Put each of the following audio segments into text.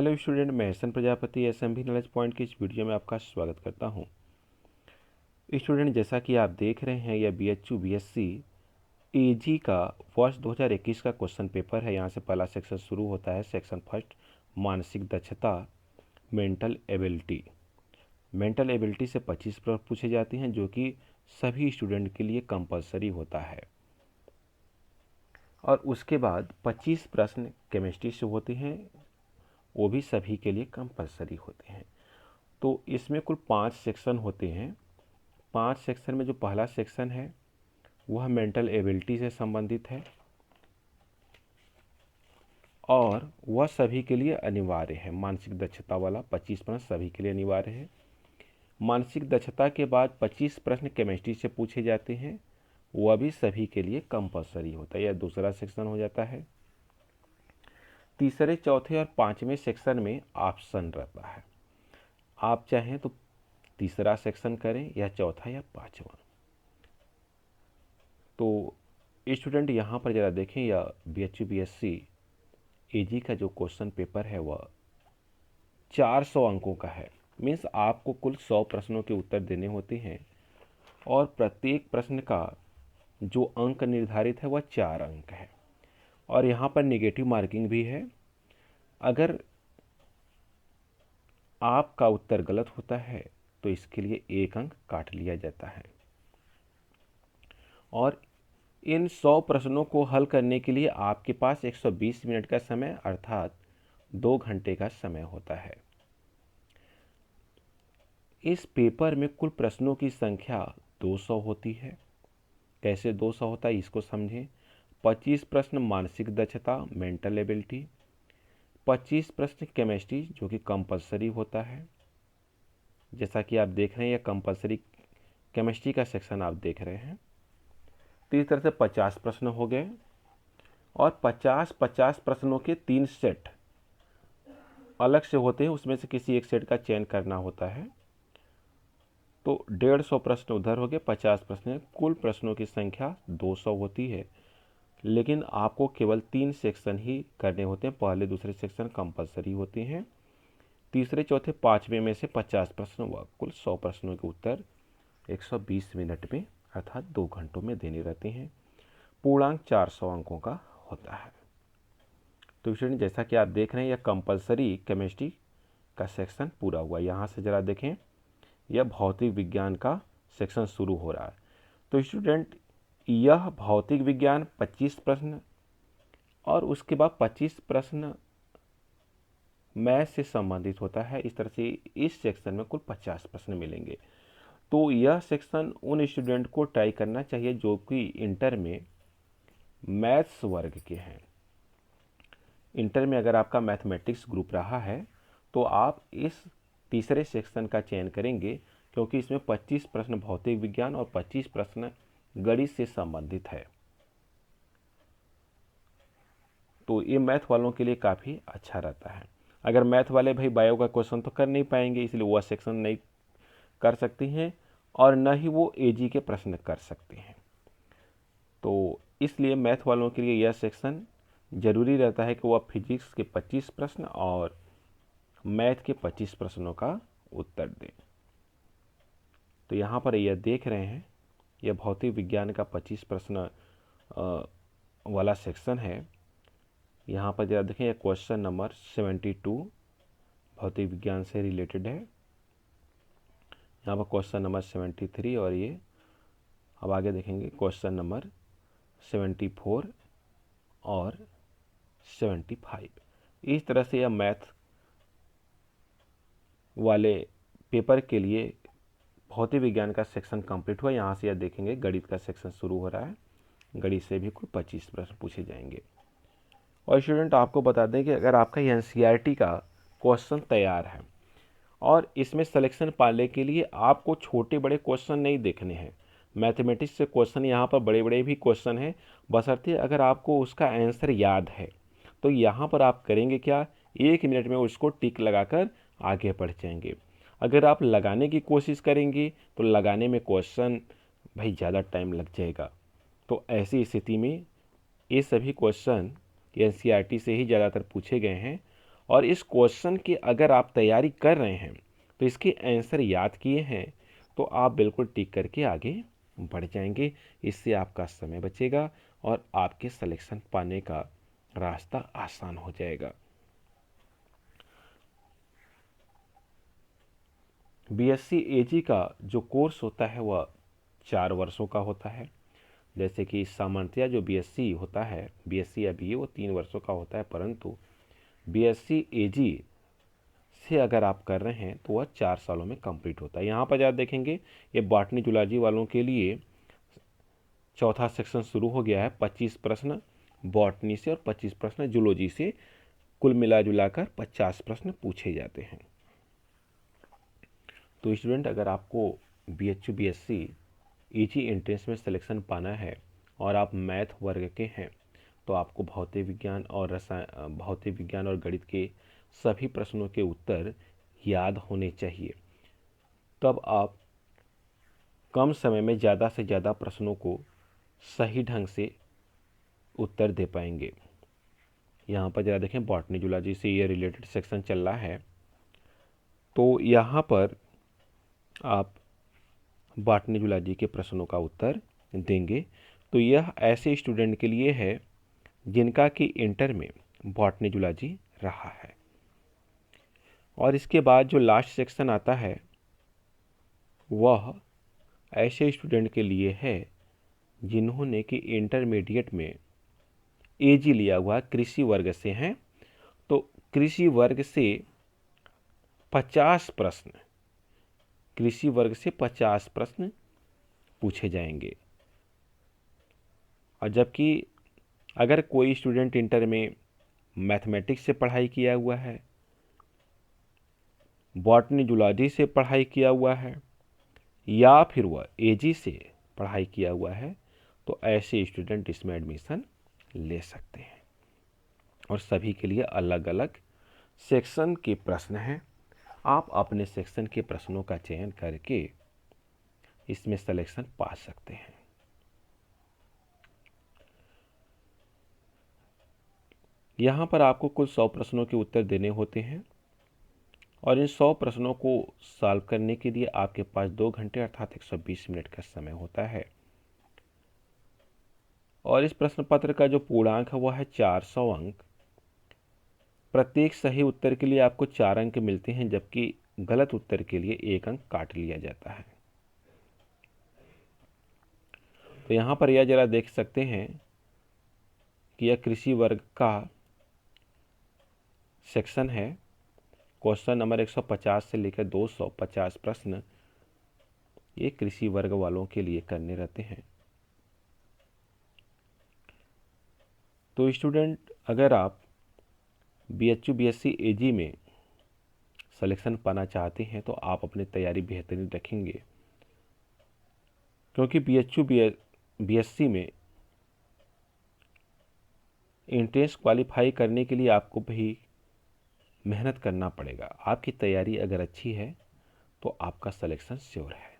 Hello student, मैं Ehsan Prajapati SMB knowledge point की इस वीडियो में आपका स्वागत करता हूं। स्टूडेंट, जैसा कि आप देख रहे हैं, यह बीएचयू बीएससी एजी का वर्ष 2021 का क्वेश्चन पेपर है। यहाँ से पहला सेक्शन शुरू होता है। सेक्शन फर्स्ट, मानसिक दक्षता, मेंटल एबिलिटी। मेंटल एबिलिटी से 25 प्रश्न पूछे जाते हैं, जो कि सभी स्टूडेंट के लिए कंपलसरी होता है। और उसके बाद 25 प्रश्न केमिस्ट्री से होते हैं, वो भी सभी के लिए कंपलसरी होते हैं। तो इसमें कुल 5 सेक्शन होते हैं। 5 सेक्शन में जो पहला सेक्शन है वह मेंटल एबिलिटी से संबंधित है और वह सभी के लिए अनिवार्य है। मानसिक दक्षता वाला 25 प्रश्न सभी के लिए अनिवार्य है। मानसिक दक्षता के बाद 25 प्रश्न केमिस्ट्री से पूछे जाते हैं, वह भी सभी के लिए कंपलसरी होता है। यह दूसरा सेक्शन हो जाता है। तीसरे, चौथे और पांचवें सेक्शन में ऑप्शन रहता है। आप चाहें तो तीसरा सेक्शन करें या चौथा या पांचवा। तो स्टूडेंट यहाँ पर ज़रा देखें, यह बीएचयू बीएससी एजी का जो क्वेश्चन पेपर है वह 400 अंकों का है। मीन्स आपको कुल 100 प्रश्नों के उत्तर देने होते हैं और प्रत्येक प्रश्न का जो अंक निर्धारित है वह 4 अंक है। और यहाँ पर नेगेटिव मार्किंग भी है। अगर आपका उत्तर गलत होता है तो इसके लिए 1 अंक काट लिया जाता है। और इन 100 प्रश्नों को हल करने के लिए आपके पास 120 मिनट का समय अर्थात 2 घंटे का समय होता है। इस पेपर में कुल प्रश्नों की संख्या 200 होती है। कैसे 200 होता है इसको समझें। 25 प्रश्न मानसिक दक्षता, मेंटल एबिलिटी, 25 प्रश्न केमिस्ट्री जो कि कंपलसरी होता है। जैसा कि आप देख रहे हैं, यह कंपलसरी केमिस्ट्री का सेक्शन आप देख रहे हैं। तो इस तरह से 50 प्रश्न हो गए और 50 प्रश्नों के 3 सेट अलग से होते हैं। उसमें से किसी एक सेट का चयन करना होता है। तो 150 प्रश्न उधर हो गए, 50 प्रश्न। कुल प्रश्नों की संख्या 200 होती है, लेकिन आपको केवल 3 सेक्शन ही करने होते हैं। पहले दूसरे सेक्शन कंपलसरी होते हैं। तीसरे चौथे पाँचवें में से 50 प्रश्न व कुल 100 प्रश्नों के उत्तर 120 मिनट में अर्थात 2 घंटों में देने रहते हैं। पूर्णांक 400 अंकों का होता है। तो स्टूडेंट, जैसा कि आप देख रहे हैं, यह कंपलसरी केमिस्ट्री का सेक्शन पूरा हुआ। यहाँ से ज़रा देखें, यह भौतिक विज्ञान का सेक्शन शुरू हो रहा है। तो स्टूडेंट, यह भौतिक विज्ञान 25 प्रश्न और उसके बाद 25 प्रश्न मैथ से संबंधित होता है। इस तरह से इस सेक्शन में कुल 50 प्रश्न मिलेंगे। तो यह सेक्शन उन स्टूडेंट को ट्राई करना चाहिए जो कि इंटर में मैथ्स वर्ग के हैं। इंटर में अगर आपका मैथमेटिक्स ग्रुप रहा है तो आप इस तीसरे सेक्शन का चयन करेंगे, क्योंकि इसमें 25 प्रश्न भौतिक विज्ञान और 25 प्रश्न गणित से संबंधित है। तो ये मैथ वालों के लिए काफ़ी अच्छा रहता है। अगर मैथ वाले भाई बायो का क्वेश्चन तो कर नहीं पाएंगे, इसलिए वह सेक्शन नहीं कर सकती हैं और न ही वो एजी के प्रश्न कर सकते हैं। तो इसलिए मैथ वालों के लिए यह सेक्शन ज़रूरी रहता है कि वह फिजिक्स के 25 प्रश्न और मैथ के 25 प्रश्नों का उत्तर दें। तो यहाँ पर यह देख रहे हैं, यह भौतिक विज्ञान का 25 प्रश्न वाला सेक्शन है। यहाँ पर जरा देखें, यह क्वेश्चन नंबर 72 भौतिक विज्ञान से रिलेटेड है। यहाँ पर क्वेश्चन नंबर 73 और ये अब आगे देखेंगे क्वेश्चन नंबर 74 और 75। इस तरह से यह मैथ वाले पेपर के लिए भौतिक विज्ञान का सेक्शन कंप्लीट हुआ। यहाँ से यह देखेंगे गणित का सेक्शन शुरू हो रहा है। गणित से भी कुल 25 प्रश्न पूछे जाएंगे। और स्टूडेंट, आपको बता दें कि अगर आपका एनसीईआरटी का क्वेश्चन तैयार है और इसमें सिलेक्शन पाने के लिए आपको छोटे बड़े क्वेश्चन नहीं देखने हैं। मैथमेटिक्स से क्वेश्चन यहाँ पर बड़े बड़े भी क्वेश्चन हैं, बशर्ते अगर आपको उसका आंसर याद है। तो यहाँ पर आप करेंगे क्या, 1 मिनट में उसको टिक लगाकर आगे बढ़ जाएंगे। अगर आप लगाने की कोशिश करेंगे तो लगाने में क्वेश्चन भाई ज़्यादा टाइम लग जाएगा। तो ऐसी स्थिति में ये सभी क्वेश्चन एनसीईआरटी से ही ज़्यादातर पूछे गए हैं और इस क्वेश्चन की अगर आप तैयारी कर रहे हैं तो इसके आंसर याद किए हैं तो आप बिल्कुल टिक करके आगे बढ़ जाएंगे। इससे आपका समय बचेगा और आपके सिलेक्शन पाने का रास्ता आसान हो जाएगा। बीएससी एजी का जो कोर्स होता है वह 4 वर्षों का होता है। जैसे कि सामान्यतया जो बीएससी होता है, बीएससी या बीए, वो 3 वर्षों का होता है, परंतु बीएससी एजी से अगर आप कर रहे हैं तो वह 4 सालों में कंप्लीट होता है। यहाँ पर ज़्यादा देखेंगे ये बॉटनी जूलॉजी वालों के लिए चौथा सेक्शन शुरू हो गया है। 25 प्रश्न बॉटनी से और 25 प्रश्न जूलॉजी से, कुल मिला जुलाकर 50 प्रश्न पूछे जाते हैं। तो स्टूडेंट, अगर आपको बीएचयू बीएससी ईजी एंट्रेंस में सिलेक्शन पाना है और आप मैथ वर्ग के हैं तो आपको भौतिक विज्ञान और गणित के सभी प्रश्नों के उत्तर याद होने चाहिए। तब आप कम समय में ज़्यादा से ज़्यादा प्रश्नों को सही ढंग से उत्तर दे पाएंगे। यहाँ पर ज़रा देखें, बॉटनी जूलॉजी से ये रिलेटेड सेक्शन चल रहा है, तो यहाँ पर आप बॉटनी जूलॉजी के प्रश्नों का उत्तर देंगे। तो यह ऐसे स्टूडेंट के लिए है जिनका कि इंटर में बॉटनी जूलॉजी रहा है। और इसके बाद जो लास्ट सेक्शन आता है वह ऐसे स्टूडेंट के लिए है जिन्होंने कि इंटरमीडिएट में एजी लिया हुआ कृषि वर्ग से हैं। तो कृषि वर्ग से 50 प्रश्न, कृषि वर्ग से 50 प्रश्न पूछे जाएंगे। और जबकि अगर कोई स्टूडेंट इंटर में मैथमेटिक्स से पढ़ाई किया हुआ है, बॉटनी जूलॉजी से पढ़ाई किया हुआ है, या फिर वह एजी से पढ़ाई किया हुआ है, तो ऐसे स्टूडेंट इसमें एडमिशन ले सकते हैं। और सभी के लिए अलग अलग सेक्शन के प्रश्न हैं। आप अपने सेक्शन के प्रश्नों का चयन करके इसमें सिलेक्शन पा सकते हैं। यहाँ पर आपको कुल 100 प्रश्नों के उत्तर देने होते हैं और इन 100 प्रश्नों को सॉल्व करने के लिए आपके पास 2 घंटे अर्थात 120 मिनट का समय होता है। और इस प्रश्न पत्र का जो पूर्णांक है वह है 400 अंक। प्रत्येक सही उत्तर के लिए आपको 4 अंक मिलते हैं, जबकि गलत उत्तर के लिए 1 अंक काट लिया जाता है। तो यहाँ पर यह जरा देख सकते हैं कि यह कृषि वर्ग का सेक्शन है। क्वेश्चन नंबर 150 से लेकर 250 प्रश्न ये कृषि वर्ग वालों के लिए करने रहते हैं। तो स्टूडेंट, अगर आप बीएचयू बीएससी एजी में सिलेक्शन पाना चाहते हैं तो आप अपनी तैयारी बेहतरीन रखेंगे, क्योंकि बीएचयू बीएससी में एंट्रेंस क्वालिफाई करने के लिए आपको भी मेहनत करना पड़ेगा। आपकी तैयारी अगर अच्छी है तो आपका सिलेक्शन श्योर है।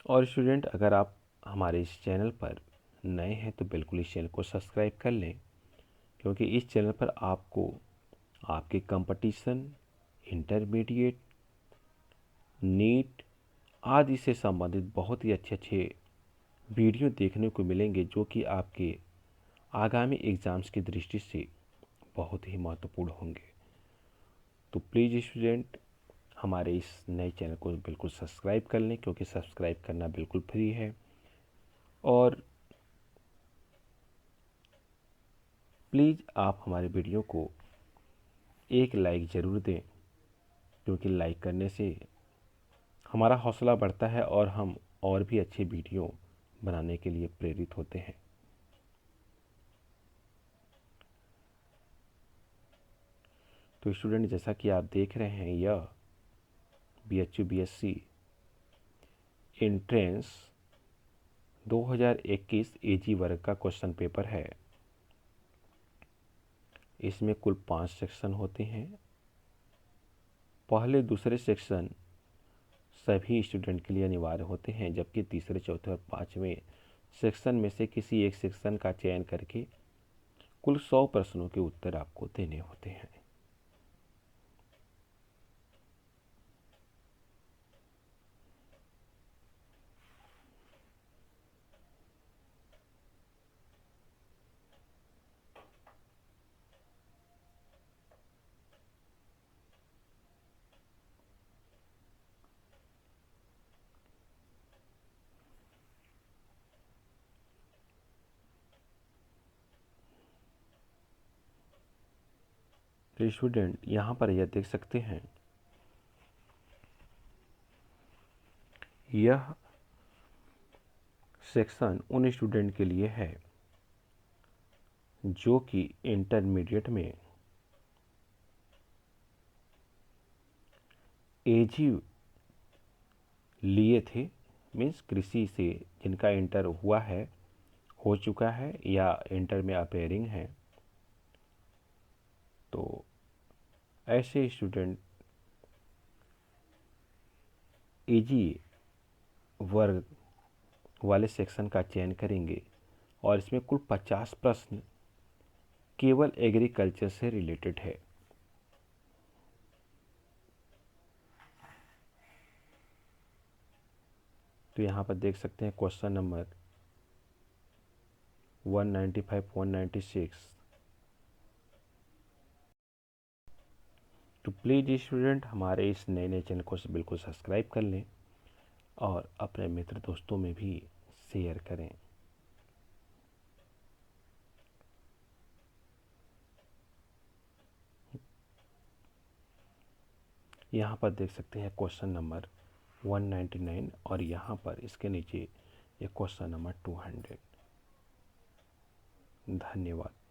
और स्टूडेंट, अगर आप हमारे इस चैनल पर नए हैं तो बिल्कुल इस चैनल को सब्सक्राइब कर लें, क्योंकि इस चैनल पर आपको आपके कंपटीशन, इंटरमीडिएट, नीट आदि से संबंधित बहुत ही अच्छे अच्छे वीडियो देखने को मिलेंगे, जो कि आपके आगामी एग्ज़ाम्स की दृष्टि से बहुत ही महत्वपूर्ण होंगे। तो प्लीज़ स्टूडेंट, हमारे इस नए चैनल को बिल्कुल सब्सक्राइब कर लें, क्योंकि सब्सक्राइब करना बिल्कुल फ्री है। और प्लीज़ आप हमारे वीडियो को एक लाइक ज़रूर दें, क्योंकि लाइक करने से हमारा हौसला बढ़ता है और हम और भी अच्छे वीडियो बनाने के लिए प्रेरित होते हैं। तो स्टूडेंट, जैसा कि आप देख रहे हैं, यह बीएचयू बीएससी एंट्रेंस 2021 एजी वर्ग का क्वेश्चन पेपर है। इसमें कुल 5 सेक्शन होते हैं। पहले दूसरे सेक्शन सभी स्टूडेंट के लिए अनिवार्य होते हैं, जबकि तीसरे, चौथे और पाँचवें सेक्शन में से किसी एक सेक्शन का चयन करके कुल 100 प्रश्नों के उत्तर आपको देने होते हैं। तो स्टूडेंट यहाँ पर यह देख सकते हैं, यह सेक्शन उन स्टूडेंट के लिए है जो कि इंटरमीडिएट में एजी लिए थे, मीन्स कृषि से जिनका इंटर हुआ है, हो चुका है या इंटर में अपेयरिंग है। तो ऐसे स्टूडेंट एजी वर्ग वाले सेक्शन का चयन करेंगे और इसमें कुल 50 प्रश्न केवल एग्रीकल्चर से रिलेटेड है। तो यहाँ पर देख सकते हैं क्वेश्चन नंबर 195, 196। तो प्लीज़ स्टूडेंट हमारे इस नए चैनल को बिल्कुल सब्सक्राइब कर लें और अपने मित्र दोस्तों में भी शेयर करें। यहाँ पर देख सकते हैं क्वेश्चन नंबर 199 और यहाँ पर इसके नीचे ये क्वेश्चन नंबर 200। धन्यवाद।